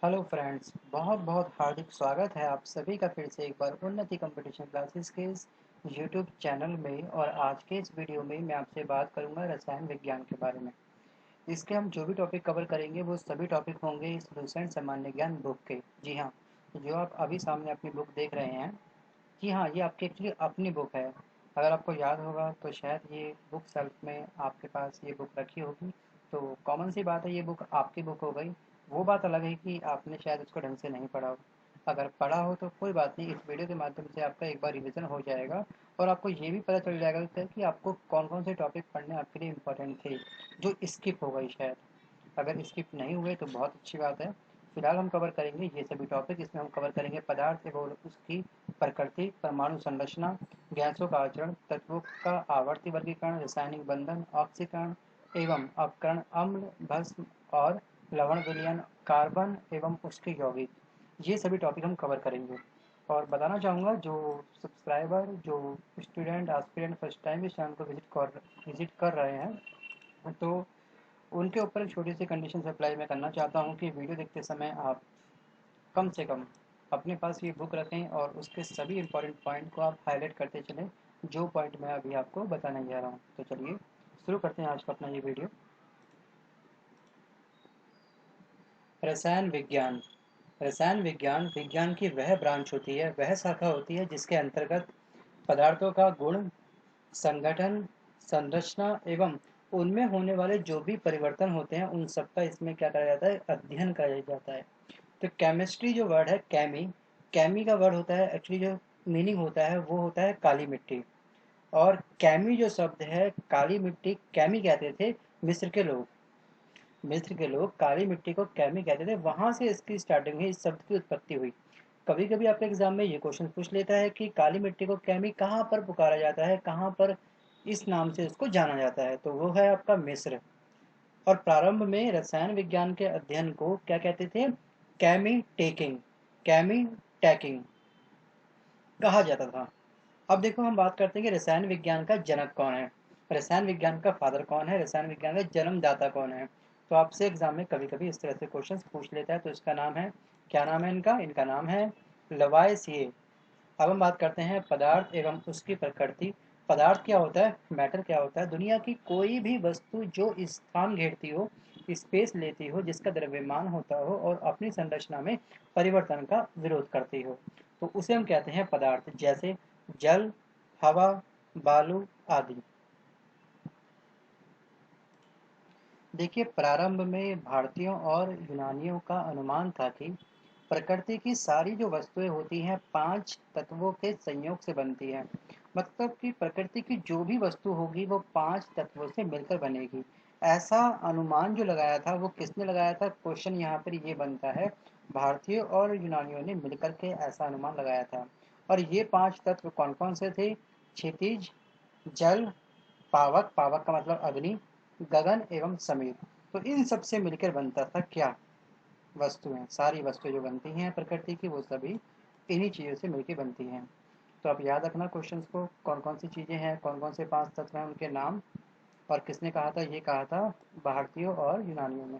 Hello friends, बहुत बहुत हार्दिक स्वागत है आप सभी का फिर से एक बार उन्नति कंपटीशन क्लासेस के इस यूट्यूब चैनल में। और आज के इस वीडियो में मैं आपसे बात करूंगा रसायन विज्ञान के बारे में। इसके हम जो भी टॉपिक कवर करेंगे वो सभी टॉपिक होंगे इस लूसेंट सामान्य ज्ञान बुक के। जी हाँ, जो आप अभी सामने अपनी बुक देख रहे हैं, जी हाँ, ये आपकी एक्चुअली अपनी बुक है। अगर आपको याद होगा तो शायद ये बुक शेल्फ में आपके पास ये बुक रखी होगी, तो कॉमन सी बात है, ये बुक आपकी बुक हो गई। वो बात अलग है कि आपने शायद उसको ढंग से नहीं पढ़ा हो। अगर पढ़ा हो तो कोई बात नहीं, इस वीडियो के माध्यम से आपका एक बार रिवीजन हो जाएगा और आपको ये भी पता चल जाएगा कि आपको कौन कौन से टॉपिक पढ़ने आपके लिए इम्पोर्टेंट थे, जो स्किप हो गई शायद। अगर स्किप नहीं हुए तो बहुत अच्छी बात है। फिलहाल हम कवर करेंगे ये सभी टॉपिक। इसमें हम कवर करेंगे पदार्थ एवं उसकी प्रकृति, परमाणु संरचना, गैसों का आचरण, तत्वों का आवर्ती वर्गीकरण, रासायनिक बंधन, ऑक्सीकरण एवं अपकरण, अम्ल, भस्म और लवण विलयन, कार्बन एवं उसके यौगिक, ये सभी टॉपिक हम कवर करेंगे। और बताना चाहूँगा, जो सब्सक्राइबर, जो स्टूडेंट एस्पिरेंट फर्स्ट टाइम इस चैनल को विजिट कर रहे हैं, तो उनके ऊपर एक छोटी सी कंडीशन अप्लाई मैं करना चाहता हूँ कि वीडियो देखते समय आप कम से कम अपने पास ये बुक रखें और उसके सभी इंपॉर्टेंट पॉइंट को आप हाईलाइट करते चलें, जो पॉइंट मैं अभी आपको बताने जा रहा हूँ। तो चलिए शुरू करते हैं आज का अपना ये वीडियो। रसायन विज्ञान। रसायन विज्ञान विज्ञान की वह ब्रांच होती है, वह शाखा होती है जिसके अंतर्गत पदार्थों का गुण, संगठन, संरचना एवं उनमें होने वाले जो भी परिवर्तन होते हैं उन सबका इसमें क्या करा जाता है, अध्ययन करा जाता है। तो केमिस्ट्री जो वर्ड है, केमी, केमी का वर्ड होता है, एक्चुअली जो मीनिंग होता है वो होता है काली मिट्टी। और केमी जो शब्द है, काली मिट्टी, केमी कहते थे मिस्र के लोग। मिस्र के लोग काली मिट्टी को केमी कहते थे, वहां से इसकी स्टार्टिंग हुई, इस शब्द की उत्पत्ति हुई। कभी कभी आपके एग्जाम में ये क्वेश्चन पूछ लेता है कि काली मिट्टी को केमी कहाँ पर पुकारा जाता है, कहाँ पर इस नाम से उसको जाना जाता है, तो वो है आपका मिस्र। और प्रारंभ में रसायन विज्ञान के अध्ययन को क्या कहते थे, कैमी टेकिंग, कैमी टैकिंग कहा जाता था। अब देखो, हम बात करते हैं कि रसायन विज्ञान का जनक कौन है, रसायन विज्ञान का फादर कौन है, रसायन विज्ञान का जन्मदाता कौन है। तो आपसे एग्जाम में कभी कभी इस तरह से क्वेश्चन पूछ लेता है, तो इसका नाम है, क्या नाम है इनका, इनका नाम है लवाइसिए। अब हम बात करते हैं पदार्थ एवं उसकी प्रकृति। पदार्थ क्या होता है, मैटर क्या होता है, दुनिया की कोई भी वस्तु जो स्थान घेरती हो, स्पेस लेती हो, जिसका द्रव्यमान होता हो और अपनी संरचना में परिवर्तन का विरोध करती हो, तो उसे हम कहते हैं पदार्थ। जैसे जल, हवा, बालू आदि। देखिए, प्रारंभ में भारतीयों और यूनानियों का अनुमान था कि प्रकृति की सारी जो वस्तुएं होती हैं पांच तत्वों के संयोग से बनती हैं। मतलब कि प्रकृति की जो भी वस्तु होगी वो पांच तत्वों से मिलकर बनेगी। ऐसा अनुमान जो लगाया था वो किसने लगाया था, क्वेश्चन यहाँ पर ये बनता है। भारतीयों और यूनानियों ने मिलकर के ऐसा अनुमान लगाया था। और ये पांच तत्व कौन कौन से थे, क्षितिज, जल, पावक, पावक का मतलब अग्नि, गगन एवं समीर। तो इन सब से मिलकर बनता था क्या, वस्तुएं, सारी वस्तुएं जो बनती हैं प्रकृति की वो सभी इन्हीं चीज़ों से मिलकर बनती हैं। तो आप याद रखना क्वेश्चंस को, कौन कौन सी चीज़ें हैं, कौन कौन से पांच तत्व हैं, उनके नाम, और किसने कहा था, ये कहा था भारतीयों और यूनानियों ने।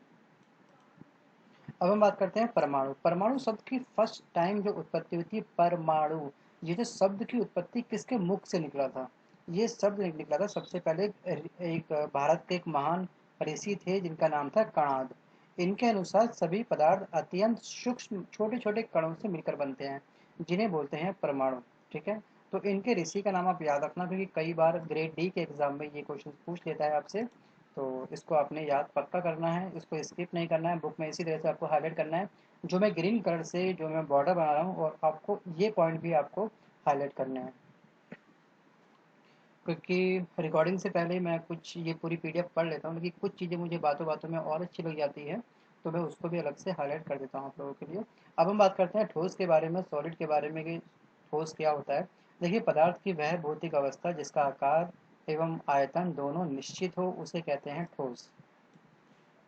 अब हम बात करते हैं परमाणु। परमाणु शब्द की फर्स्ट टाइम जो उत्पत्ति हुई थी, परमाणु, ये जो शब्द की उत्पत्ति किसके मुख से निकला था, ये शब्द निकला था सबसे पहले एक भारत के एक महान ऋषि थे जिनका नाम था कणाद। इनके अनुसार सभी पदार्थ अत्यंत सूक्ष्म छोटे छोटे कणों से मिलकर बनते हैं, जिन्हें बोलते हैं परमाणु। ठीक है, तो इनके ऋषि का नाम आप याद रखना, क्योंकि कई बार ग्रेड डी के एग्जाम में ये क्वेश्चन पूछ लेता है आपसे। तो इसको आपने याद पक्का करना है, इसको स्किप नहीं करना है, बुक में इसी तरह से आपको हाईलाइट करना है। जो मैं ग्रीन कलर से जो मैं बॉर्डर बना रहा हूँ, और आपको ये पॉइंट भी आपको हाईलाइट करने हैं, क्योंकि रिकॉर्डिंग से पहले मैं कुछ ये पूरी पीडीएफ पढ़ लेता हूँ, लेकिन कुछ चीज़ें मुझे बातों बातों में और अच्छी लग जाती है, तो मैं उसको भी अलग से हाईलाइट कर देता हूँ आप लोगों के लिए। अब हम बात करते हैं ठोस के बारे में, सॉलिड के बारे में कि ठोस क्या होता है। देखिए, पदार्थ की वह भौतिक अवस्था जिसका आकार एवं आयतन दोनों निश्चित हो उसे कहते हैं ठोस।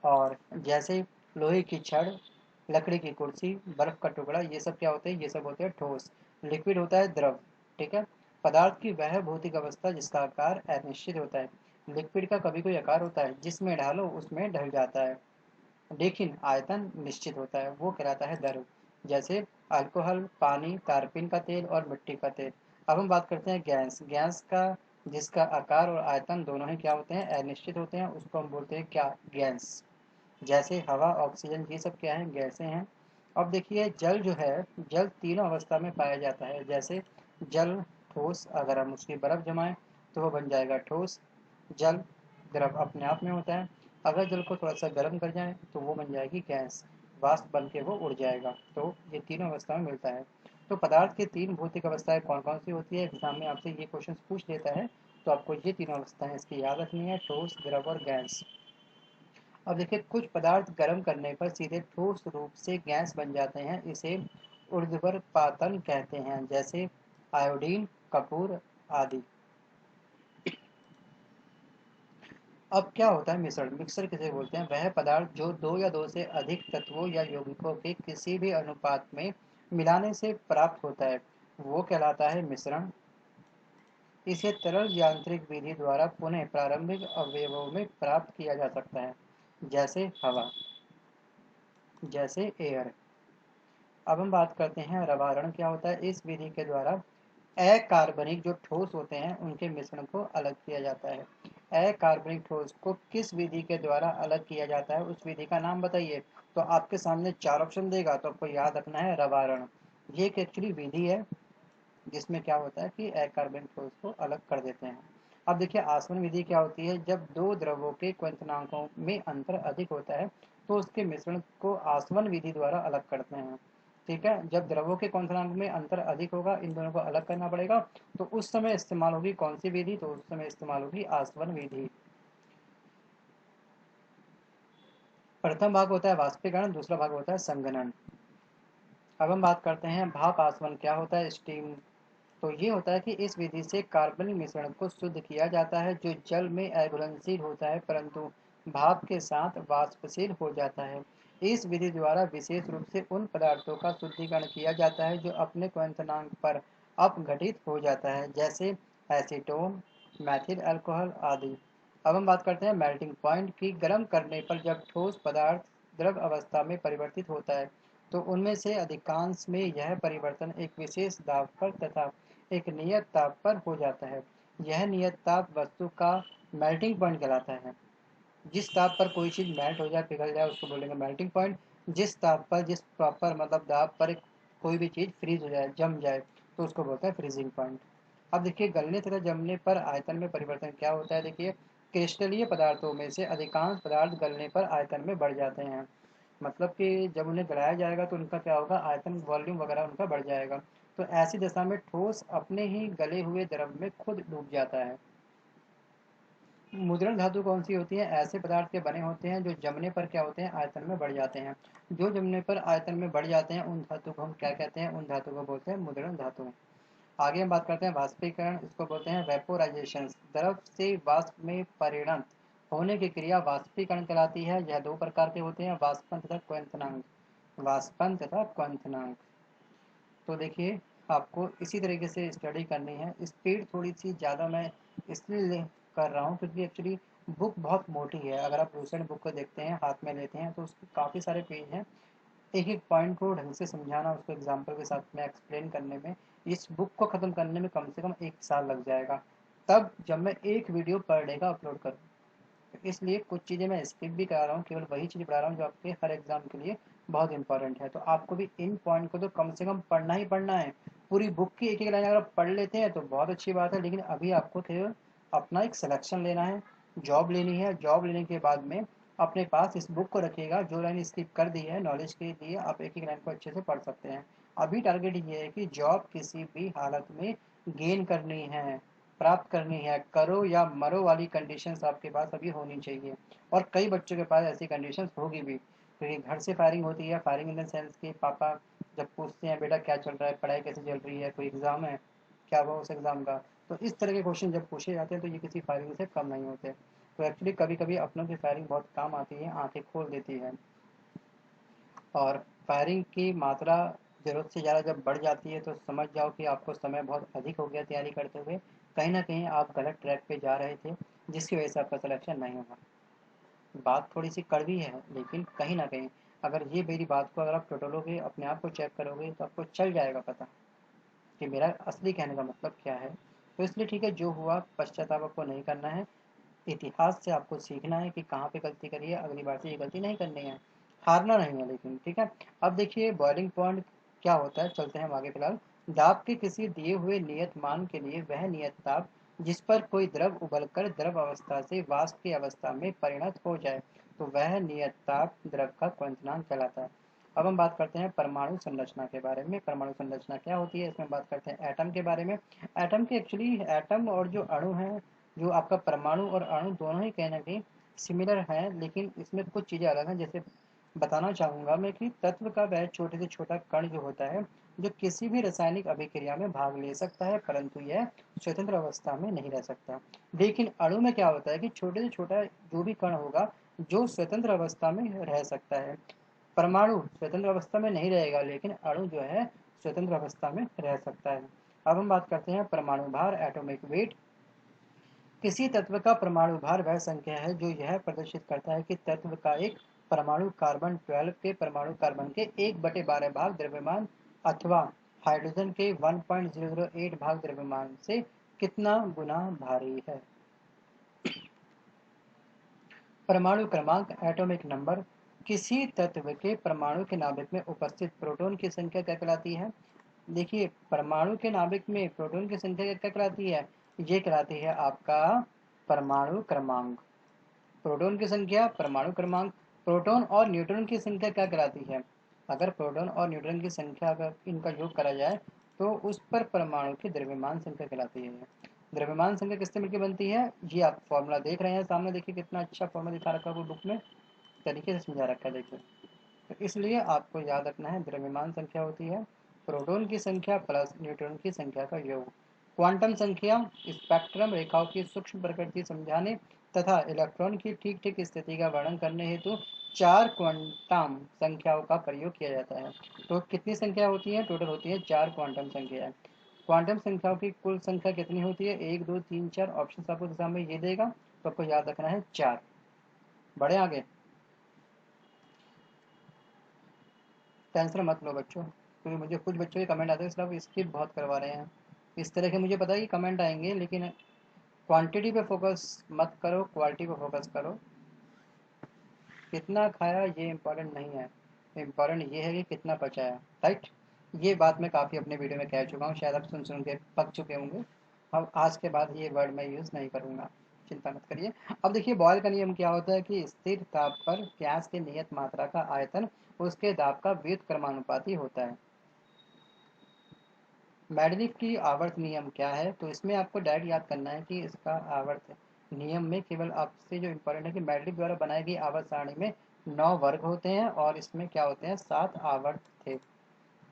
और जैसे लोहे की छड़, लकड़ी की कुर्सी, बर्फ का टुकड़ा, ये सब क्या होते हैं, ये सब होते हैं ठोस। लिक्विड होता है द्रव। ठीक है, पदार्थ की वह भौतिक अवस्था जिसका आकार अनिश्चित होता है। लिक्विड का कभी कोई आकार होता है, जिसमें डालो उसमें ढल जाता है, लेकिन आयतन निश्चित होता है, वो कहलाता है द्रव। जैसे अल्कोहल, पानी, तारपीन का तेल और मिट्टी का तेल। अब हम बात करते हैं गैस। गैस का जिसका आकार और आयतन दोनों ही क्या होते हैं, अनिश्चित होते हैं, उसको हम बोलते हैं क्या, गैस। जैसे हवा, ऑक्सीजन, ये सब क्या है, गैसें हैं। अब देखिए जल जो है, जल तीनों अवस्था में पाया जाता है। जैसे जल ठोस, अगर हम उसकी बर्फ जमाएं तो वो बन जाएगा ठोस। जल द्रव अपने आप में होता है, अगर जल को थोड़ा सा गर्म कर जाए तो वो बन जाएगी गैस, वाष्प बन के वो उड़ जाएगा। तो ये तीनों अवस्था में मिलता है। तो पदार्थ की तीन भौतिक अवस्थाएं कौन कौन सी होती है, एग्जाम में आपसे ये क्वेश्चन पूछ लेता है, तो आपको ये तीनों अवस्थाएं इसकी याद रखनी है, ठोस, द्रव और गैस। अब देखिए कुछ पदार्थ गर्म करने पर सीधे ठोस रूप से गैस बन जाते हैं, इसे ऊर्ध्वपातन कहते हैं। जैसे आयोडीन, कपूर आदि। अब क्या होता है मिश्रण, मिक्सर किसे बोलते हैं, वह पदार्थ जो दो या दो से अधिक तत्वों या यौगिकों के किसी भी अनुपात में मिलाने से प्राप्त होता है, वो कहलाता है मिश्रण। इसे तरल यांत्रिक विधि द्वारा पुनः प्रारंभिक अवयवों में प्राप्त किया जा सकता है। जैसे हवा, जैसे एयर। अब हम बात करते हैं रवारण क्या होता है। इस विधि के द्वारा अकार्बनिक जो ठोस होते हैं उनके मिश्रण को अलग किया जाता है। अकार्बनिक ठोस को किस विधि के द्वारा अलग किया जाता है, उस विधि का नाम बताइए। तो आपके सामने चार ऑप्शन देगा, तो आपको याद रखना है रवारण। ये एक एक्चुअली विधि है जिसमें क्या होता है कि अकार्बनिक ठोस को अलग कर देते हैं। अब देखिए आसवन विधि क्या होती है, जब दो द्रवों के क्वथनांकों में अंतर अधिक होता है तो उसके मिश्रण को आसवन विधि द्वारा अलग करते हैं। ठीक है, जब द्रवों के क्वथनांक में अंतर अधिक होगा, इन दोनों को अलग करना पड़ेगा, तो उस समय इस्तेमाल होगी कौन सी विधि, तो उस समय इस्तेमाल होगी आसवन विधि। प्रथम भाग होता है वाष्पीकरण, दूसरा भाग होता है संघनन। अब हम बात करते हैं भाप आसवन क्या होता है, स्टीम। तो ये होता है कि इस विधि से कार्बनिक मिश्रण को शुद्ध किया जाता है जो जल में अघुलनशील होता है परंतु भाप के साथ वाष्पशील हो जाता है। इस विधि द्वारा विशेष रूप से उन पदार्थों का शुद्धिकरण किया जाता है जो अपने क्वथनांक पर अपघटित हो जाता है, जैसे एसीटोन, मैथिल अल्कोहल आदि। अब हम बात करते हैं मेल्टिंग पॉइंट की। गर्म करने पर जब ठोस पदार्थ द्रव अवस्था में परिवर्तित होता है तो उनमें से अधिकांश में यह परिवर्तन एक विशेष दाब पर तथा एक नियत ताप पर हो जाता है। यह नियत ताप वस्तु का मेल्टिंग पॉइंट कहलाता है। जिस ताप पर कोई चीज मेल्ट हो जाए, पिघल जाए, उसको बोलेंगे मेल्टिंग पॉइंट। जिस ताप पर, जिस प्रॉपर मतलब दाब पर कोई भी चीज फ्रीज हो जाए, जम जाए, तो उसको बोलते हैं फ्रीजिंग पॉइंट। अब देखिए गलने तथा जमने पर आयतन में परिवर्तन क्या होता है। देखिए क्रिस्टलीय पदार्थों में से अधिकांश पदार्थ गलने पर आयतन में बढ़ जाते हैं। मतलब कि जब उन्हें गलाया जाएगा तो उनका क्या होगा, आयतन, वॉल्यूम वगैरह उनका बढ़ जाएगा। तो ऐसी दशा में ठोस अपने ही गले हुए द्रव में खुद डूब जाता है। मुद्रण धातु कौन सी होती है, ऐसे पदार्थ के बने होते हैं जो जमने पर क्या होते हैं, आयतन में बढ़ जाते हैं। जो जमने पर आयतन में बढ़ जाते हैं उन धातु को हम क्या कहते हैं, उन धातु को बोलते हैं मुद्रण धातु। आगे हम बात करते हैं वाष्पीकरण, इसको बोलते हैं वेपोराइजेशन। द्रव से वाष्प में परिणत होने की क्रिया वाष्पीकरण कहलाती है। यह दो प्रकार के होते हैं, वाष्पन तथा क्वथनांक। वाष्पन तथा क्वथनांक। तो देखिए आपको इसी तरीके से स्टडी करनी है। स्पीड थोड़ी सी ज़्यादा मैं इसलिए कर रहा हूँ क्योंकि एक्चुअली बुक बहुत मोटी है। अगर आप दूसरे बुक को देखते हैं, हाथ में लेते हैं, तो उसके काफ़ी सारे पेज हैं। एक एक पॉइंट को ढंग से समझाना, उसको एग्जाम्पल के साथ में एक्सप्लेन करने में, इस बुक को ख़त्म करने में कम से कम 1 साल लग जाएगा, तब जब मैं एक वीडियो पर डे का अपलोड करूँ। तो इसलिए कुछ चीज़ें मैं स्किप भी करा रहा हूँ, केवल वही चीज़ पढ़ा रहा हूँ जो आपके हर एग्जाम के लिए बहुत इंपॉर्टेंट है। तो आपको भी इन पॉइंट को तो कम से कम पढ़ना ही पढ़ना है। पूरी बुक की एक एक लाइन अगर आप पढ़ लेते हैं तो बहुत अच्छी बात है, लेकिन अभी आपको केवल अपना एक सिलेक्शन लेना है, जॉब लेनी है। जॉब लेने के बाद में अपने पास इस बुक को रखिएगा, जो लाइन स्किप कर दी है नॉलेज के लिए आप एक एक लाइन को अच्छे से पढ़ सकते हैं। अभी टारगेट ये है कि जॉब किसी भी हालत में गेन करनी है, प्राप्त करनी है, करो या मरो वाली कंडीशंस आपके पास अभी होनी चाहिए। और कई बच्चों के पास ऐसी कंडीशंस होगी भी, क्योंकि घर से फायरिंग होती है। फायरिंग इन द सेंस कि पापा जब पूछते हैं बेटा क्या चल रहा है, पढ़ाई कैसे चल रही है, कोई एग्ज़ाम है, क्या हुआ उस एग्ज़ाम का। तो इस तरह के क्वेश्चन जब पूछे जाते हैं तो ये किसी फायरिंग से कम नहीं होते। तो एक्चुअली कभी कभी अपनों की फायरिंग बहुत काम आती है, आंखें खोल देती है। और फायरिंग की मात्रा ज़रूरत से ज़्यादा जब बढ़ जाती है तो समझ जाओ कि आपको समय बहुत अधिक हो गया तैयारी करते हुए, कहीं ना कहीं आप गलत ट्रैक पे जा रहे थे, जिसकी वजह से आपका सिलेक्शन नहीं हुआ। बात थोड़ी सी कड़वी है, लेकिन कहीं ना कहीं अगर ये मेरी बात को अगर आप टटोलोगे, अपने आप को चेक करोगे, तो आपको चल जाएगा पता कि मेरा असली कहने का मतलब क्या है। तो इसलिए ठीक है, जो हुआ पश्चाताप आपको नहीं करना है। इतिहास से आपको सीखना है कि कहाँ पे गलती करी है, अगली बार से ये गलती नहीं करनी है। हारना नहीं है लेकिन, ठीक है। अब देखिए बॉइलिंग पॉइंट क्या होता है, चलते हैं हम आगे फिलहाल। दाब के किसी दिए हुए नियत मान के लिए वह नियत ताप जिस पर कोई द्रव उबलकर द्रव अवस्था से वाष्प की अवस्था में परिणत हो जाए, तो वह नियत ताप द्रव का क्वथनांक कहलाता है। अब हम बात करते हैं परमाणु संरचना के बारे में। परमाणु संरचना क्या होती है, इसमें बात करते हैं एटम के बारे में। एटम के एक्चुअली एटम और जो अणु है, जो आपका परमाणु और अणु दोनों ही कहीं ना कहीं सिमिलर हैं, लेकिन इसमें कुछ चीज़ें अलग हैं। जैसे बताना चाहूँगा मैं कि तत्व का वह छोटे से छोटा कण जो होता है, जो किसी भी रासायनिक अभिक्रिया में भाग ले सकता है, परंतु यह स्वतंत्र अवस्था में नहीं रह सकता। लेकिन अणु में क्या होता है कि छोटे से छोटा जो भी कण होगा, जो स्वतंत्र अवस्था में रह सकता है। परमाणु स्वतंत्र अवस्था में नहीं रहेगा, लेकिन अणु जो है स्वतंत्र अवस्था में रह सकता है। अब हम बात करते हैं परमाणु भार, एटॉमिक वेट। किसी तत्व का परमाणु भार वह संख्या है जो यह प्रदर्शित करता है कि तत्व का एक परमाणु कार्बन 12 के परमाणु कार्बन के 1/12 भाग द्रव्यमान अथवा हाइड्रोजन के 1.008 भाग द्रव्यमान से कितना गुना भारी है। परमाणु क्रमांक, एटॉमिक नंबर। किसी तत्व के परमाणु के नाभिक में उपस्थित प्रोटॉन की संख्या क्या कहलाती है। देखिए परमाणु के नाभिक में प्रोटॉन की संख्या क्या कहलाती है, ये कहलाती है आपका परमाणु क्रमांक। प्रोटॉन की संख्या, परमाणु क्रमांक। प्रोटॉन और न्यूट्रॉन की संख्या क्या कहलाती है। अगर प्रोटॉन और न्यूट्रॉन की संख्या अगर इनका योग करा जाए, तो उस पर परमाणु की द्रव्यमान संख्या कहलाती है। द्रव्यमान संख्या किससे मिलकर बनती है, ये आप फॉर्मूला देख रहे हैं सामने, देखिए कितना अच्छा फॉर्मूला दिखा रखा है वो बुक में, तरीके से समझा रखा है, देखिए। तो इसलिए आपको याद रखना है, द्रव्यमान संख्या होती है प्रोटॉन की संख्या प्लस न्यूट्रॉन की संख्या का योग। क्वांटम संख्या, स्पेक्ट्रम रेखाओं की सूक्ष्म प्रकृति समझाने तथा इलेक्ट्रॉन की ठीक ठीक स्थिति का वर्णन करने हेतु 4 क्वांटम संख्याओं का प्रयोग किया जाता है। तो कितनी संख्या होती है, टोटल होती है 4 क्वांटम संख्या। क्वांटम संख्याओं की कुल संख्या कितनी होती है, 1 2 3 4। ऑप्शन आपको एग्जाम में ये देगा, तो आपको याद रखना है 4। बढ़े आगे, टेंशन मत लो बच्चों, क्योंकि मुझे कुछ बच्चों के कमेंट आते हैं इसलिए स्किप बहुत करवा रहे हैं। इस तरह के मुझे पता है कि कमेंट आएंगे, लेकिन क्वांटिटी पे फोकस मत करो, क्वालिटी पे फोकस करो। कितना खाया ये इम्पोर्टेंट नहीं है, इम्पोर्टेंट ये है कि कितना पचाया, राइट। ये बात मैं काफ़ी अपने वीडियो में कह चुका हूँ, शायद आप सुन सुन के पक चुके होंगे। अब आज के बाद ये वर्ड मैं यूज़ नहीं करूँगा, चिंता मत करिए। अब देखिए बॉयल का नियम क्या होता है कि स्थिर ताप पर गैस की नियत मात्रा का आयतन उसके दाब का व्युत्क्रमानुपाती होता है। मेडलिफ की आवर्त नियम क्या है, तो इसमें आपको डायरेक्ट याद करना है कि इसका आवर्त नियम में केवल आपसे जो इम्पोर्टेंट है कि मेडलिफ द्वारा बनाई गई आवर्त सारणी में 9 वर्ग होते हैं और इसमें क्या होते हैं 7 आवर्त थे।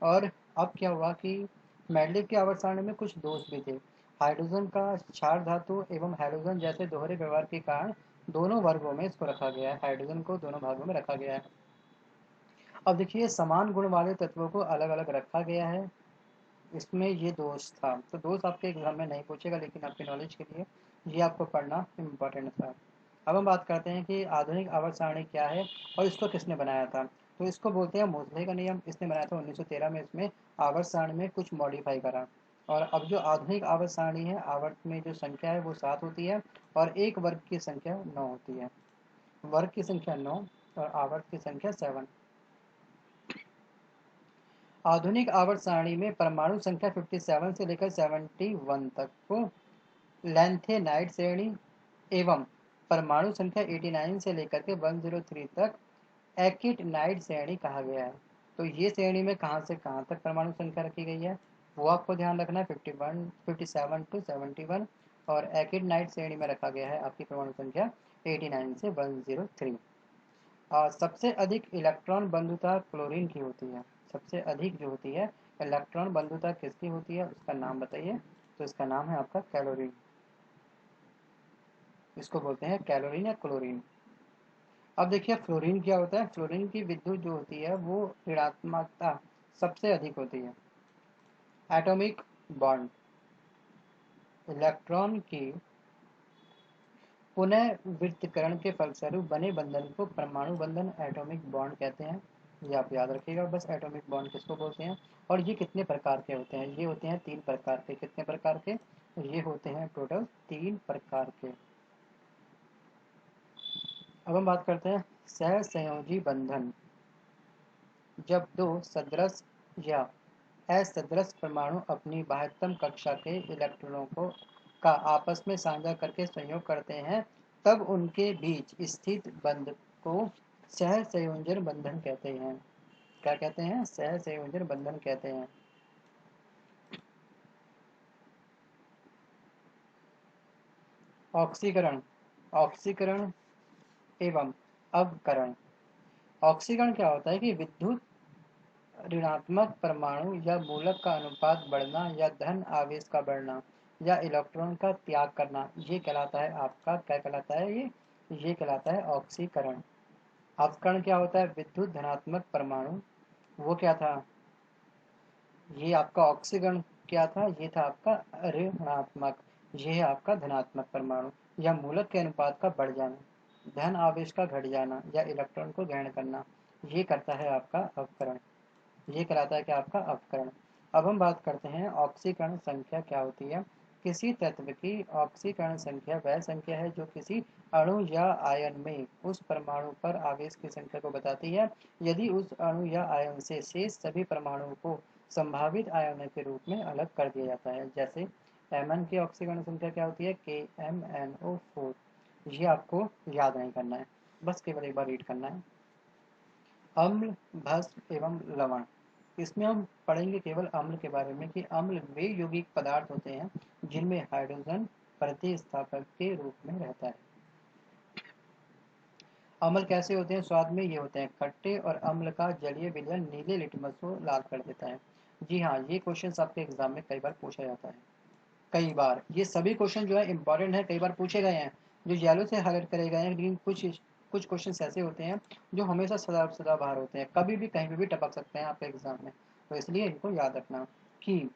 और अब क्या हुआ कि मेडलिफ की आवर्त सारणी में कुछ दोष भी थे। हाइड्रोजन का क्षार धातु एवं हैलोजन जैसे दोहरे व्यवहार के कारण दोनों वर्गों में इसको रखा गया है, हाइड्रोजन को दोनों भागों में रखा गया है। अब देखिए समान गुण वाले तत्वों को अलग अलग रखा गया है, इसमें ये दोष था। तो दोष आपके एग्जाम में नहीं पूछेगा, लेकिन आपके नॉलेज के लिए ये आपको पढ़ना इम्पोर्टेंट था। अब हम बात करते हैं कि आधुनिक आवर्त सारणी क्या है और इसको किसने बनाया था। तो इसको बोलते हैं मोसले का नियम, इसने बनाया था 1913 में। इसमें आवर्त सारणी में कुछ मॉडिफाई करा। और अब जो आधुनिक आवर्त सारणी है, आवर्त में जो संख्या है वो 7 होती है और एक वर्ग की संख्या 9 होती है। वर्ग की संख्या 9 और आवर्त की संख्या 7। आधुनिक आवर्त सारणी में परमाणु संख्या 57 से लेकर 71 तक को लैंथेनाइड श्रेणी एवं परमाणु संख्या 89 से लेकर के 103 तक एक्टिनाइड श्रेणी कहा गया है। तो ये श्रेणी में कहाँ से कहाँ तक परमाणु संख्या रखी गई है, वो आपको ध्यान रखना है, 51 57 टू 71। और एक्टिनाइड श्रेणी में रखा गया है आपकी परमाणु संख्या 89 से 103। सबसे अधिक इलेक्ट्रॉन बंधुता क्लोरीन की होती है। सबसे अधिक जो होती है इलेक्ट्रॉन बंधुता किसकी होती है, उसका नाम बताइए। तो इसका नाम है आपका कैलोरीन, इसको बोलते हैं कैलोरीन या क्लोरीन। अब देखिए फ्लोरीन क्या होता है, फ्लोरीन की विद्युत जो होती है वो ऋणात्मकता सबसे अधिक होती है। एटॉमिक बॉन्ड, इलेक्ट्रॉन की पुनर्वितरण के फलस्वरूप बने बंधन को परमाणु बंधन एटॉमिक बॉन्ड कहते हैं। ये आप याद रखिएगा बस, एटॉमिक बॉन्ड किसको बोलते हैं। और ये कितने प्रकार के होते हैं, ये होते हैं 3 प्रकार के। कितने प्रकार के, ये होते हैं टोटल 3 प्रकार के। अब हम बात करते हैं सहसंयोजी बंधन। जब दो सदृश या असदृश परमाणु अपनी बाह्यतम कक्षा के इलेक्ट्रॉनों को का आपस में साझा करके संयोग करते हैं, तब उनके बीच स्थित बंध को सहसंयोजन बंधन कहते हैं। क्या कहते हैं, सहसंयोजन बंधन कहते हैं। ऑक्सीकरण, ऑक्सीकरण एवं अवकरण। ऑक्सीकरण क्या होता है कि विद्युत ऋणात्मक परमाणु या मूलक का अनुपात बढ़ना या धन आवेश का बढ़ना या इलेक्ट्रॉन का त्याग करना, ये कहलाता है आपका, क्या कहलाता है ये कहलाता है ऑक्सीकरण। अवकरण क्या होता है, विद्युत धनात्मक परमाणु, वो क्या था, ये आपका ऑक्सीकरण क्या था, ये था आपका ऋणात्मक, ये है आपका धनात्मक परमाणु या मूलक के अनुपात का बढ़ जाना, धन आवेश का घट जाना या इलेक्ट्रॉन को ग्रहण करना, ये करता है आपका अवकरण। ये कहलाता है कि आपका अपकरण। अब हम बात करते हैं ऑक्सीकरण संख्या क्या होती है। किसी तत्व की ऑक्सीकरण संख्या वह संख्या है जो किसी अणु या आयन में उस परमाणु पर आवेश की संख्या को बताती है। यदि उस अणु या आयन से शेष सभी परमाणुओं को संभावित आयनों के रूप में अलग कर दिया जाता है। जैसे Mn की ऑक्सीकरण संख्या क्या होती है, KMnO4। ये आपको याद नहीं करना है, बस केवल एक बार रीड करना है। अम्ल, भस्म एवं लवण, इसमें हम पढ़ेंगे केवल अम्ल के बारे में कि अम्ल वे यौगिक पदार्थ होते हैं जिनमें हाइड्रोजन प्रतिस्थापक के रूप में रहता है। अम्ल कैसे होते हैं, स्वाद में ये होते हैं खट्टे और अम्ल का जलीय विलयन नीले लिटमस को लाल कर देता है। जी हाँ, ये क्वेश्चन आपके एग्जाम में कई बार पूछा जाता है। कई बार ये सभी क्वेश्चन जो है इंपॉर्टेंट है, कई बार पूछे गए हैं, जो येलो से हाईलाइट करे गए हैं, लेकिन कुछ कुछ क्वेश्चन ऐसे होते हैं जो हमेशा सदा बाहर होते हैं, कभी भी कहीं भी टपक सकते हैं आपके एग्जाम में। तो इसलिए इनको याद रखना कि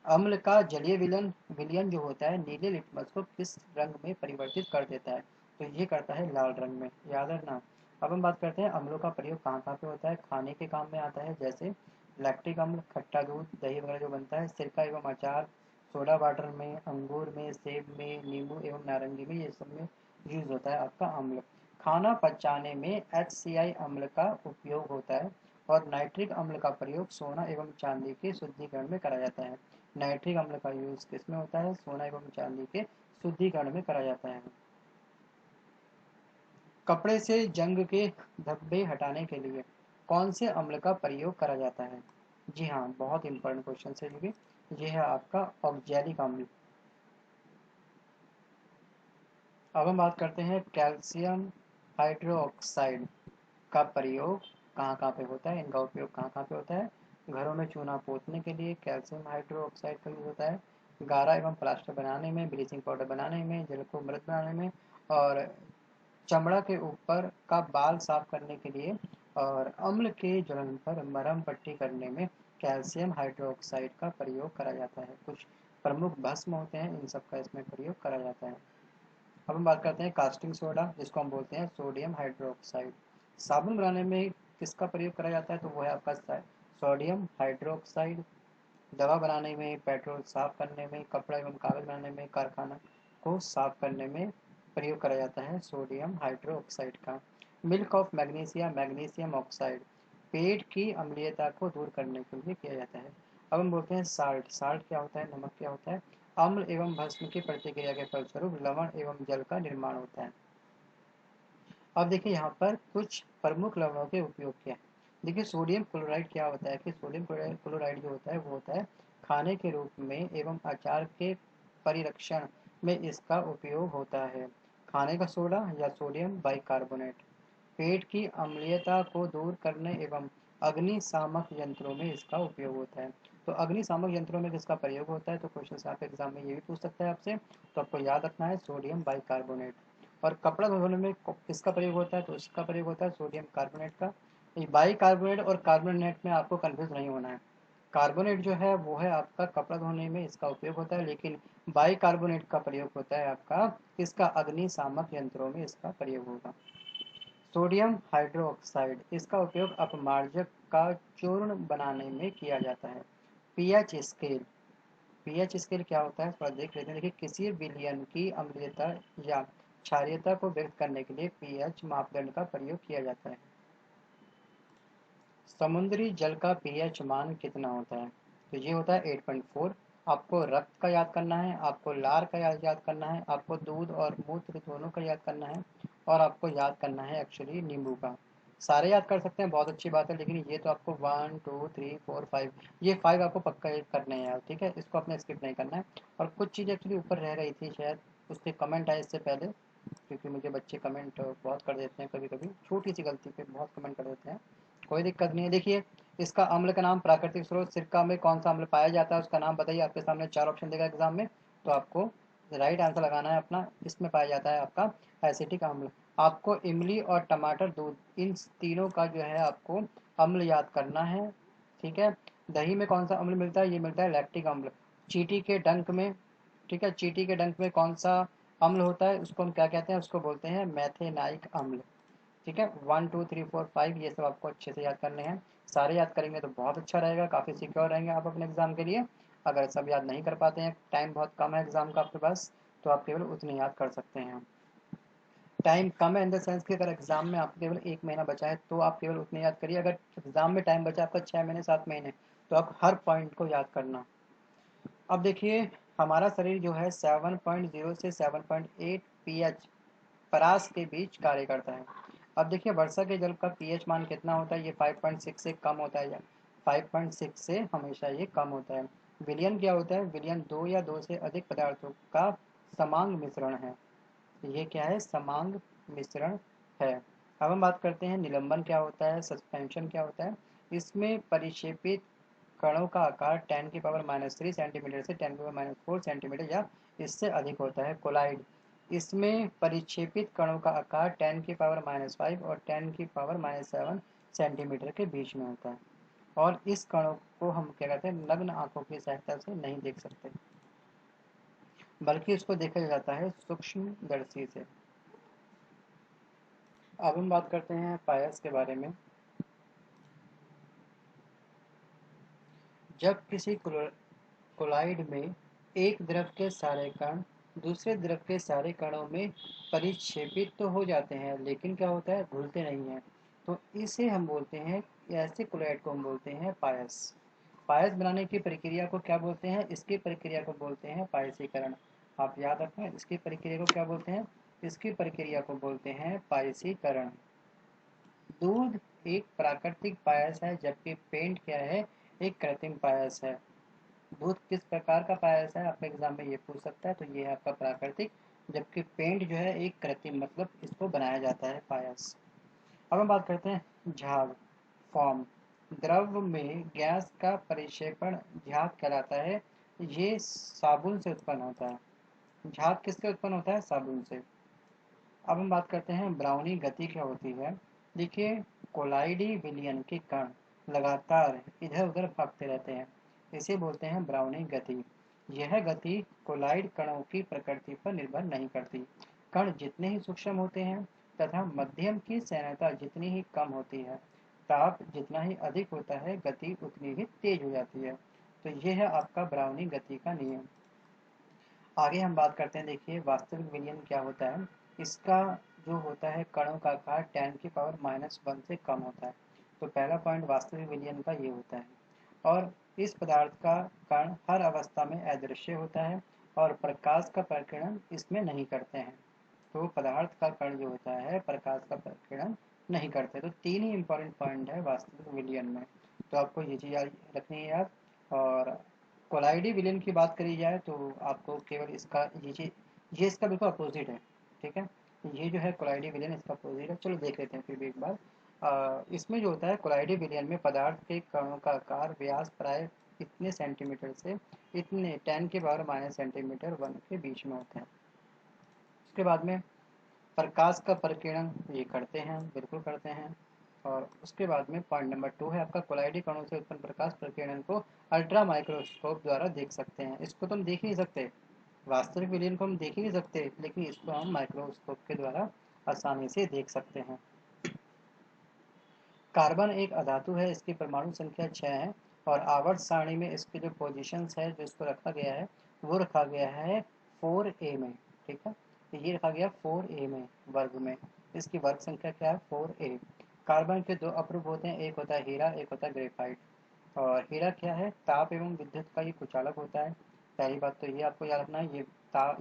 अम्ल का जलीय विलयन विलयन जो होता है नीले लिटमस को किस रंग में परिवर्तित कर देता है, तो ये करता है लाल रंग में, याद रखना। अब हम बात करते हैं अम्लों का प्रयोग कहाँ कहाँ पे होता है। खाने के काम में आता है, जैसे लैक्टिक अम्ल खट्टा दूध दही वगैरह जो बनता है, सिरका एवं अचार, सोडा वाटर में, अंगूर में, सेब में, नींबू एवं नारंगी में, ये सब में यूज होता है आपका अम्ल। खाना पचाने में HCl अम्ल का उपयोग होता है और नाइट्रिक अम्ल का प्रयोग सोना एवं चांदी के शुद्धिकरण में करा जाता है। नाइट्रिक अम्ल का यूज किसमें होता है, सोना एवं चांदी के शुद्धिकरण में करा जाता है। कपड़े से जंग के धब्बे हटाने के लिए कौन से अम्ल का प्रयोग करा जाता है। जी हाँ, बहुत इंपॉर्टेंट क्वेश्चन है ये भी। ये है आपका ऑक्जेलिक अम्ल। अब हम बात करते हैं कैल्शियम हाइड्रोक्साइड का प्रयोग कहाँ कहाँ पे होता है, इनका उपयोग कहाँ कहाँ पे होता है। घरों में चूना पोतने के लिए कैल्शियम हाइड्रोक्साइड का यूज होता है। गारा एवं प्लास्टर बनाने में, ब्लीचिंग पाउडर बनाने में, जल को मृत बनाने में, और चमड़ा के ऊपर का बाल साफ करने के लिए, और अम्ल के ज्वलन पर मरहम पट्टी करने में कैल्शियम हाइड्रोक्साइड का प्रयोग करा जाता है। कुछ प्रमुख भस्म होते हैं, इन सब का इसमें प्रयोग करा जाता है। अब हम बात करते हैं कास्टिंग सोडा, जिसको हम बोलते हैं सोडियम हाइड्रोक्साइड। साबुन बनाने में किसका प्रयोग करा जाता है, तो वो है आपका सोडियम हाइड्रोक्साइड। दवा बनाने में, पेट्रोल साफ करने में, कपड़ा एवं कागज बनाने में, कारखाना को साफ करने में प्रयोग करा जाता है सोडियम हाइड्रोक्साइड का। Milk of magnesia, magnesium oxide, पेट की अम्लीयता को दूर करने के लिए किया जाता है। अब हम बोलते हैं साल्ट। साल्ट क्या होता है, नमक क्या होता है। अम्ल एवं भस्म की प्रतिक्रिया के फलस्वरूप लवण एवं जल का निर्माण होता है। अब देखिए यहाँ पर कुछ प्रमुख लवणों के उपयोग क्या है। देखिए सोडियम क्लोराइड क्या होता है कि सोडियम क्लोराइड जो होता है वो होता है खाने के रूप में एवं अचार के परिरक्षण में इसका उपयोग होता है। खाने का सोडा या सोडियम बाइकार्बोनेट, पेट की अम्लीयता को दूर करने एवं अग्निशामक यंत्रों में इसका उपयोग होता है। तो अग्निशामक यंत्रों में किसका प्रयोग होता है, तो क्वेश्चन आप एग्जाम में ये भी पूछ सकता है आपसे, तो आपको याद रखना है सोडियम बाइकार्बोनेट। और कपड़ा धोने में किसका प्रयोग होता है, तो इसका प्रयोग होता है सोडियम कार्बोनेट का। ये बाइकार्बोनेट और कार्बोनेट में आपको कंफ्यूज नहीं होना है, कार्बोनेट जो है वो है आपका कपड़ा धोने में इसका उपयोग होता है, लेकिन बाइकार्बोनेट का प्रयोग होता है आपका इसका अग्निशामक यंत्रों में इसका प्रयोग होगा। सोडियम हाइड्रोक्साइड इसका उपयोग अपमार्जक का चूर्ण बनाने में किया जाता है। पीएच स्केल, पीएच स्केल क्या होता है थोड़ा देख लेते हैं। देखिए, किसी विलयन की अम्लीयता या क्षारीयता को व्यक्त करने के लिए पीएच मापदंड का प्रयोग किया जाता है। समुद्री जल का पीएच मान कितना होता है? तो ये होता है 8.4। आपको रक्त का याद करना है, आपको लार का याद करना है, आपको दूध और मूत्र दोनों का याद करना है, और आपको याद करना है एक्चुअली नींबू का। सारे याद कर सकते हैं, बहुत अच्छी बात है, लेकिन ये तो आपको 1 2 3 4 5 ये 5 आपको पक्का करने हैं यार, ठीक है, इसको आपने स्किप नहीं करना है। और कुछ चीज़ एक्चुअली ऊपर रह रही थी शायद, उसके कमेंट आए इससे पहले, क्योंकि मुझे बच्चे कमेंट बहुत कर देते हैं, कभी कभी छोटी सी गलती पे बहुत कमेंट कर देते हैं। कोई दिक्कत नहीं है। देखिए, इसका अम्ल का नाम प्राकृतिक स्रोत सिरका में कौन सा अम्ल पाया जाता है उसका नाम बताइए। आपके सामने 4 ऑप्शन देगा एग्जाम में, तो आपको राइट आंसर लगाना है अपना। इसमें पाया जाता है आपका एसिटिक अम्ल। आपको इमली और टमाटर दूध इन तीनों का जो है आपको अम्ल याद करना है, ठीक है। दही में कौन सा अम्ल मिलता है? ये मिलता है लैक्टिक अम्ल। चींटी के डंक में, ठीक है, चींटी के डंक में कौन सा अम्ल होता है उसको हम क्या कहते हैं? उसको बोलते हैं मैथेनाइक अम्ल, ठीक है। 1 2 3 4 5 ये सब आपको अच्छे से याद करने हैं। सारे याद करेंगे तो बहुत अच्छा रहेगा, काफ़ी सिक्योर रहेंगे आप अपने एग्जाम के लिए। अगर सब याद नहीं कर पाते हैं, टाइम बहुत कम है एग्जाम का आपके पास, तो आप केवल उतने याद कर सकते हैं। टाइम कम है इन द सेंस कि अगर एग्जाम में आपको केवल 1 महीना बचा है तो आप केवल उतने याद करिए। अगर एग्जाम में टाइम बचा आपका 6 महीने 7 महीने, तो आप हर पॉइंट को याद करना। अब देखिए, हमारा शरीर जो है 7.0 से 7.8 पीएच परास के बीच कार्य करता है। अब देखिए, वर्षा के जल का पीएच मान कितना होता है? ये 5.6 से कम होता है, या 5.6 से हमेशा ये कम होता है। विलयन क्या होता है? विलयन दो या दो से अधिक पदार्थों का समांग मिश्रण है। ये क्या है? समांग मिश्रण है। अब हम बात करते हैं निलंबन क्या होता है, सस्पेंशन क्या होता है। इसमें परिक्षेपित कणों का आकार 10⁻³ सेंटीमीटर से 10⁻⁴ सेंटीमीटर या इससे अधिक होता है। कोलाइड, इसमें परिक्षेपित कणों का आकार 10⁻⁵ और 10⁻7 सेंटीमीटर के बीच में होता है। और इस कणों को हम क्या कहते हैं? नग्न आंखों की सहायता से नहीं देख सकते, बल्कि इसको देखा जाता है सूक्ष्मदर्शी से। अब हम बात करते हैं पायस के बारे में। जब किसी कोलाइड में एक द्रव के सारे कण दूसरे द्रव के सारे कणों में परिक्षेपित तो हो जाते हैं, लेकिन क्या होता है? घुलते नहीं हैं। तो इसे हम बोलते हैं, ऐसे कोलाइड को हम बोलते हैं पायस। पायस बनाने की प्रक्रिया को क्या बोलते हैं? इसकी प्रक्रिया को बोलते हैं पायसीकरण। आप याद रखें, इसकी प्रक्रिया को क्या बोलते हैं? इसकी प्रक्रिया को बोलते हैं पायसीकरण। दूध एक प्राकृतिक पायस है, जबकि पेंट क्या है? एक कृत्रिम पायस है। दूध किस प्रकार का पायस है? आपका एग्जाम में ये पूछ सकता है, तो ये है आपका प्राकृतिक, जबकि पेंट जो है एक कृत्रिम, मतलब इसको बनाया जाता है पायस। अब हम बात करते हैं झाग, फॉर्म। द्रव में गैस का परिक्षेपण झाग कहलाता है। ये साबुन से उत्पन्न होता है। झाग किससे उत्पन्न होता है? साबुन से। अब हम बात करते हैं ब्राउनी गति क्या होती है। देखिए, कोलाइडी विलियन के कण लगातार इधर उधर भागते रहते हैं, इसे बोलते हैं ब्राउनी गति। यह गति कोलाइड कणों की प्रकृति पर निर्भर नहीं करती। कण जितने ही सूक्ष्म होते हैं तथा मध्यम की सांद्रता जितनी ही कम होती है, ताप जितना ही अधिक होता है, गति उतनी ही तेज हो जाती है। तो यह है आपका ब्राउनी गति का नियम। आगे हम बात करते हैं, देखिए वास्तविक विलयन क्या होता है। इसका जो होता है कणों का आकार 10⁻⁻1 से कम होता है। तो पहला पॉइंट वास्तविक विलयन का ये होता है। और इस पदार्थ का कण हर अवस्था में अदृश्य होता है और प्रकाश का प्रकीर्णन इसमें नहीं करते हैं। तो पदार्थ का कण जो होता है प्रकाश का प्रकीर्णन नहीं करते। तो 3 ही इंपॉर्टेंट पॉइंट है वास्तविक विलयन में, तो आपको ये चीज़ रखनी है याद। और कोलाइडी विलयन की बात करी जाए तो आपको केवल इसका ये इसका बिल्कुल अपोजिट है, ठीक है। ये जो है कोलाइडी विलयन इसका अपोजिट है। चलो देख लेते हैं फिर भी एक बार। इसमें जो होता है कोलाइडी विलयन में पदार्थ के कणों का आकार व्यास प्राय इतने सेंटीमीटर से इतने 10⁻⁻⁻ वन के बीच में होते हैं। उसके बाद में प्रकाश का प्रकीर्णन ये करते हैं, बिल्कुल करते हैं। और उसके बाद में पॉइंट नंबर 2 है आपका कोलाइडी कणों से उत्पन्न प्रकाश प्रकीर्णन को अल्ट्रा माइक्रोस्कोप द्वारा देख सकते हैं। इसको तो हम देख नहीं सकते, वास्तविक विलयन को हम देख ही नहीं सकते, लेकिन इसको हम माइक्रोस्कोप के द्वारा आसानी से देख सकते हैं। कार्बन एक अधातु है, इसकी परमाणु संख्या 6 है और आवर्त सारणी में इसके जो पोजीशंस है जो इसको रखा गया है वो रखा गया है 4a में। ठीक है, तो ये रखा गया 4a में वर्ग में। इसकी वर्ग संख्या क्या है 4a। कार्बन के दो अपरूप होते हैं, एक होता है हीरा, एक होता है ग्रेफाइट। और हीरा क्या है, ताप एवं विद्युत का ये कुचालक होता है। पहली बात तो ये आपको याद रखना है,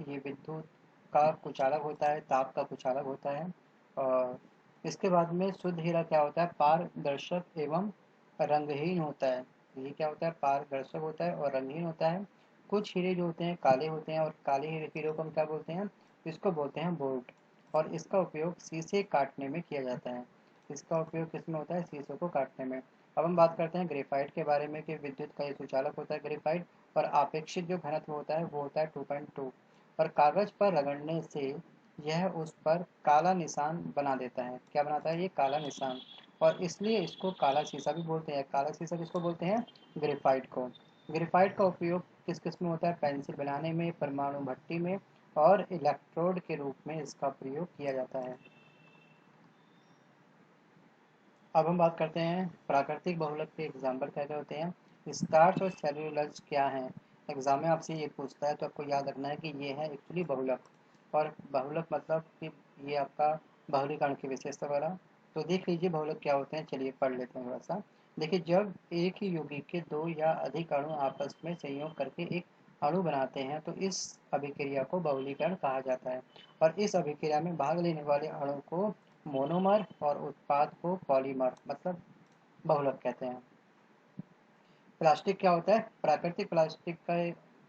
ये विद्युत का कुचालक होता है, ताप का कुचालक होता है। और इसके बाद में शुद्ध हीरा क्या होता है, पारदर्शक एवं रंगहीन होता है। ये क्या होता है, पारदर्शक होता है और रंगहीन होता है। कुछ हीरे जो होते हैं काले होते हैं और काले हीरों को हम क्या बोलते हैं, इसको बोलते हैं बोल्ट। और इसका उपयोग शीशे काटने में किया जाता है। इसका उपयोग किसमें होता है, शीशों को काटने में। अब हम बात करते हैं ग्रेफाइट के बारे में कि विद्युत का ये सुचालक होता है ग्रेफाइट और आपेक्षिक जो घनत्व होता है वो होता है 2.2 और कागज पर रगड़ने से यह उस पर काला निशान बना देता है। क्या बनाता है, ये काला निशान। और इसलिए इसको काला शीशा भी बोलते हैं। काला शीशा किसको बोलते हैं, ग्रेफाइट को। ग्रेफाइट का उपयोग किस किस में होता है, पेंसिल बनाने में, परमाणु भट्टी में और इलेक्ट्रोड के रूप में इसका प्रयोग किया जाता है। अब हम बात करते हैं प्राकृतिक बहुलक के एग्जाम्पल क्या क्या होते हैं। स्टार्च और सेल्यूलोज क्या है, एग्जाम में आपसे ये पूछता है तो आपको याद रखना है कि ये है एक्चुअली बहुलक। और बहुलक मतलब कि ये आपका बहुलीकरण की विशेषता वाला। तो देख लीजिए बहुलक क्या होते हैं, चलिए पढ़ लेते हैं थोड़ा सा। देखिए, जब एक ही यौगिक के दो या अधिक अणु आपस में संयोग करके एक अणु बनाते हैं तो इस अभिक्रिया को बहुलीकरण कहा जाता है। और इस अभिक्रिया में भाग लेने वाले अणु को मोनोमर और उत्पाद को पॉलीमर मतलब बहुलक कहते हैं। प्लास्टिक क्या होता है, प्राकृतिक प्लास्टिक का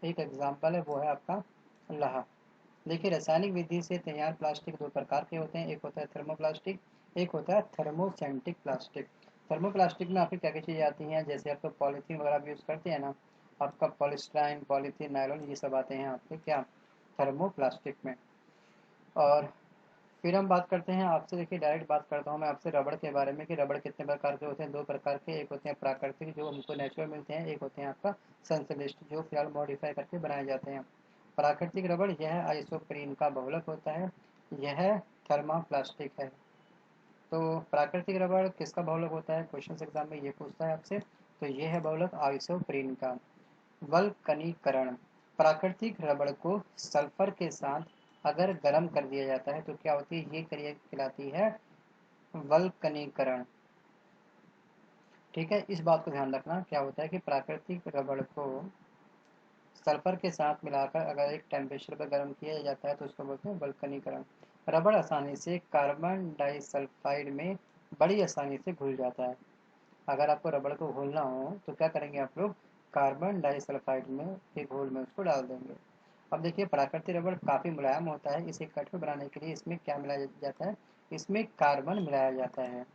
एक एग्जाम्पल है वो है आपका लहा। देखिए, रासायनिक विधि से तैयार प्लास्टिक दो प्रकार के होते हैं, एक होता है थर्मोप्लास्टिक, एक होता है थर्मोसेंटिक प्लास्टिक। थर्मोप्लास्टिक में आपकी क्या क्या चीज़ें आती हैं, जैसे आपका पॉलीथीन वगैरह भी यूज़ करते हैं ना, आपका पॉलीस्टाइन, पॉलीथीन, नायलॉन, ये सब आते हैं आपके क्या थर्मोप्लास्टिक में। और फिर हम बात करते हैं आपसे, देखिए डायरेक्ट बात करता हूँ मैं आपसे रबड़ के बारे में कि रबड़ कितने प्रकार के होते हैं। दो प्रकार के, एक होते हैं प्राकृतिक जो हमको नेचुरल मिलते हैं, एक होते हैं आपका संश्लिष्ट जो फिलहाल मॉडिफाई करके बनाए जाते हैं। प्राकृतिक रबड़ यह आइसोप्रीन का बहुलक होता है, यह थर्माप्लास्टिक है। तो प्राकृतिक रबड़ किसका बहुलक होता है, क्वेश्चन एग्जाम में ये पूछता है आपसे। तो ये है बहुलक आइसोप्रीन का। वल्कनीकरण, प्राकृतिक रबड़ को सल्फर के साथ अगर गर्म कर दिया जाता है तो क्या होती है, ये क्रिया कहलाती है वल्कनीकरण। ठीक है, इस बात को ध्यान रखना, क्या होता है कि प्राकृतिक रबड़ को सल्फर के साथ मिलाकर अगर एक टेम्परेचर पर गर्म किया जाता है तो उसको बोलते हैं वल्कनीकरण। रबड़ आसानी से कार्बन डाइसल्फाइड में बड़ी आसानी से घुल जाता है। अगर आपको रबड़ को घोलना हो तो क्या करेंगे आप लोग, कार्बन डाइसल्फाइड में के घोल में उसको डाल देंगे। अब देखिए, प्राकृतिक रबड़ काफ़ी मुलायम होता है, इसे कठोर बनाने के लिए इसमें क्या मिलाया जाता है, इसमें कार्बन मिलाया जाता है।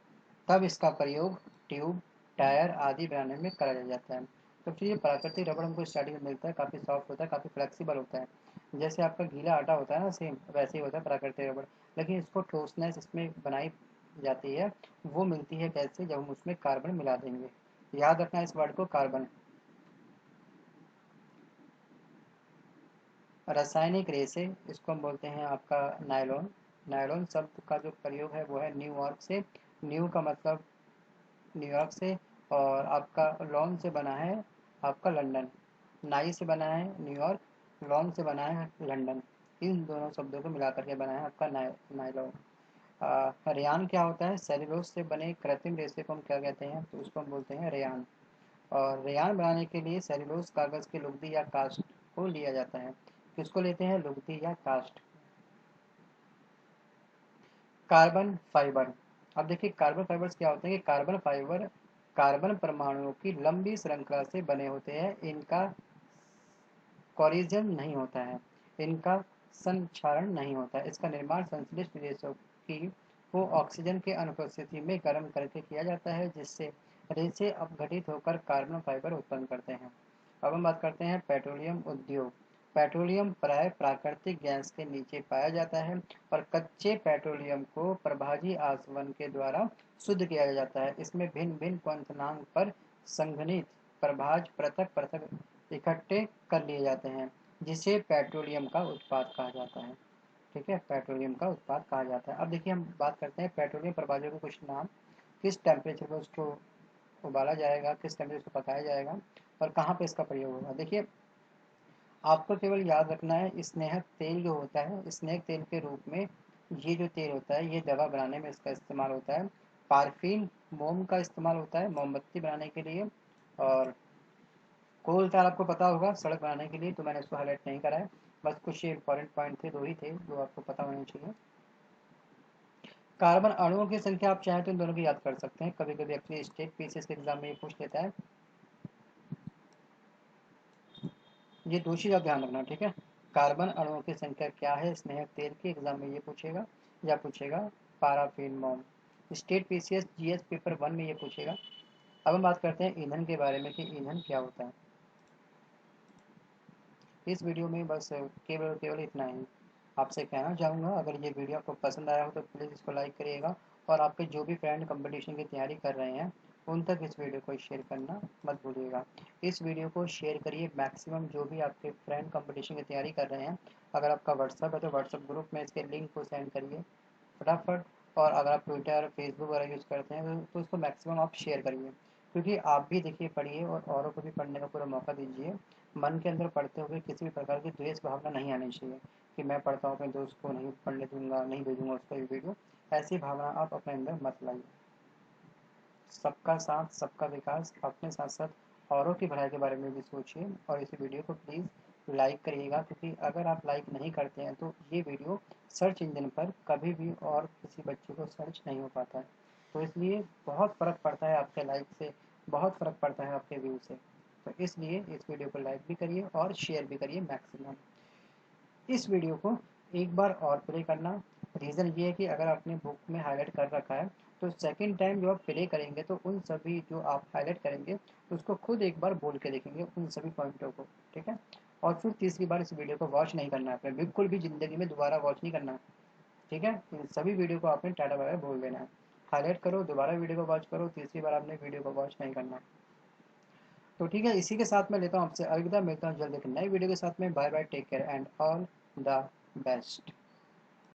तब इसका प्रयोग ट्यूब, टायर आदि बनाने में करा जाता है। तो ये प्राकृतिक रबड़ हमको स्टार्टिंग में मिलता है, काफ़ी सॉफ्ट होता है, काफ़ी फ्लेक्सिबल होता है। जैसे आपका गीला आटा होता है ना, सेम वैसे ही होता है प्राकृतिक रबड़। लेकिन इसको ठोसनेस इसमें बनाई जाती है, वो मिलती है कैसे, जब हम उसमें कार्बन मिला देंगे। याद रखना इस वर्ड को, कार्बन। रासायनिक रेसे, इसको हम बोलते हैं आपका नायलॉन। नायलॉन शब्द का जो प्रयोग है वो है न्यूयॉर्क से। न्यू का मतलब न्यूयॉर्क से, और आपका लॉन से बना है आपका लंदन। नाई से बना है न्यूयॉर्क, लॉन से बना है लंदन। इन दोनों शब्दों को मिलाकर के बना है आपका नायलॉन। रेयान क्या होता है, सेल्यूलोज से बने कृत्रिम रेशे को हम क्या कहते हैं, तो उसको हम बोलते हैं रेयान। और रेयान बनाने के लिए सेल्यूलोज कागज की लुगदी या कास्ट को लिया जाता है। किसको लेते हैं, लुगदी या कास्ट। कार्बन फाइबर, अब देखिए कार्बन फाइबर्स क्या होते हैं कि कार्बन फाइबर कार्बन परमाणुओं की लंबी श्रृंखला से बने होते हैं। इनका कोरिजन नहीं होता है, इनका संक्षारण नहीं होता है। इसका निर्माण संश्लिष्ट रेशों की को ऑक्सीजन के अनुपस्थिति में गर्म करके किया जाता है, जिससे रेशे अपघटित होकर कार्बन फाइबर उत्पन्न करते हैं। अब हम बात करते हैं पेट्रोलियम उद्योग। पेट्रोलियम प्राय प्राकृतिक गैस के नीचे पाया जाता है और कच्चे पेट्रोलियम को प्रभाजी आसवन के द्वारा शुद्ध किया जाता है। इसमें भिन्न भिन्न क्वथनांक पर संघनित प्रभाज पृथक पृथक इकट्ठे कर लिए जाते हैं, जिसे पेट्रोलियम का उत्पाद कहा जाता है। ठीक है, पेट्रोलियम का उत्पाद कहा जाता है। अब देखिए हम बात करते हैं पेट्रोलियम प्रभाजों के कुछ नाम। किस टेम्परेचर पर उसको उबाला जाएगा, किस टेम्परेचर पर पकाया जाएगा और कहाँ पे इसका प्रयोग होगा। देखिए आपको केवल याद रखना है, स्नेहक तेल जो होता है, स्नेहक तेल के रूप में ये जो तेल होता है ये दवा बनाने में इसका इस्तेमाल होता है। पारफीन मोम का इस्तेमाल होता है मोमबत्ती बनाने के लिए। और कोल तेल आपको पता होगा सड़क बनाने के लिए, तो मैंने उसको हाईलाइट नहीं करा है। बस कुछ इंपॉर्टेंट पॉइंट थे, 2 ही थे जो आपको पता होने चाहिए। कार्बन अणुओं की संख्या आप चाहें तो इन दोनों की याद कर सकते हैं, कभी कभी एक्चुअली स्टेट पीसीएस के एग्जाम में ये पूछ लेता है। ये 2 चीज आप ध्यान रखना, ठीक है। कार्बन अणुओं की संख्या क्या है स्नेहक तेल की, एग्जाम में ये पूछेगा, या पूछेगा पाराफिन मोम। स्टेट पीसीएस जीएस पेपर 1 में ये पूछेगा। अब हम बात करते हैं ईंधन के बारे में कि ईंधन क्या होता है। इस वीडियो में बस केवल केवल इतना ही आपसे कहना चाहूँगा। अगर ये वीडियो आपको पसंद आया हो तो प्लीज़ इसको लाइक करिएगा और आपके जो भी फ्रेंड कंपटीशन की तैयारी कर रहे हैं उन तक इस वीडियो को शेयर करना मत भूलिएगा। इस वीडियो को शेयर करिए मैक्सिमम, जो भी आपके फ्रेंड कंपटीशन की तैयारी कर रहे हैं। अगर आपका व्हाट्सअप है तो व्हाट्सअप ग्रुप में इसके लिंक को सेंड करिए फटाफट। और अगर आप ट्विटर फेसबुक वगैरह यूज़ करते हैं तो उसको मैक्सिमम आप शेयर करिए, क्योंकि आप भी देखिए पढ़िए और औरों को भी पढ़ने का पूरा मौका दीजिए। मन के अंदर पढ़ते हुए किसी भी प्रकार की द्वेष भावना नहीं आनी चाहिए कि मैं पढ़ता हूँ अपने दोस्त को नहीं पढ़ने दूंगा, नहीं भेजूंगा उसका ये वीडियो। ऐसी भावना आप अपने अंदर मत लाइए। सबका साथ सबका विकास, अपने साथ साथ औरों की भलाई के बारे में भी सोचिए और इस वीडियो को प्लीज़ लाइक करिएगा, क्योंकि अगर आप लाइक नहीं करते हैं तो ये वीडियो सर्च इंजन पर कभी भी और किसी बच्चे को सर्च नहीं हो पाता है। तो इसलिए बहुत फ़र्क पड़ता है आपके लाइक से, बहुत फ़र्क पड़ता है आपके व्यू से। तो इसलिए इस वीडियो को लाइक भी करिए और शेयर भी करिए मैक्सिमम। इस वीडियो को एक बार और प्ले करना। रीज़न ये है कि अगर आपने बुक में हाईलाइट कर रखा है तो सेकंड टाइम जो आप प्ले करेंगे तो उन सभी जो आप हाईलाइट करेंगे उसको खुद एक बार बोल के देखेंगे उन सभी पॉइंटों को, ठीक है। और फिर तीसरी बार इस वीडियो को वॉच नहीं करना है आपने, बिल्कुल भी ज़िंदगी में दोबारा वॉच नहीं करना है, ठीक है। इन सभी वीडियो को आपने टाटा बाय बोल देना है। हाईलाइट करो, दोबारा वीडियो को वॉच करो, तीसरी बार आपने वीडियो को वॉच नहीं करना। तो ठीक है, इसी के साथ मैं लेता हूँ आपसे अलविदा, मिलता हूँ जल्द एक नई वीडियो के साथ में। Bye bye, take care and all the best.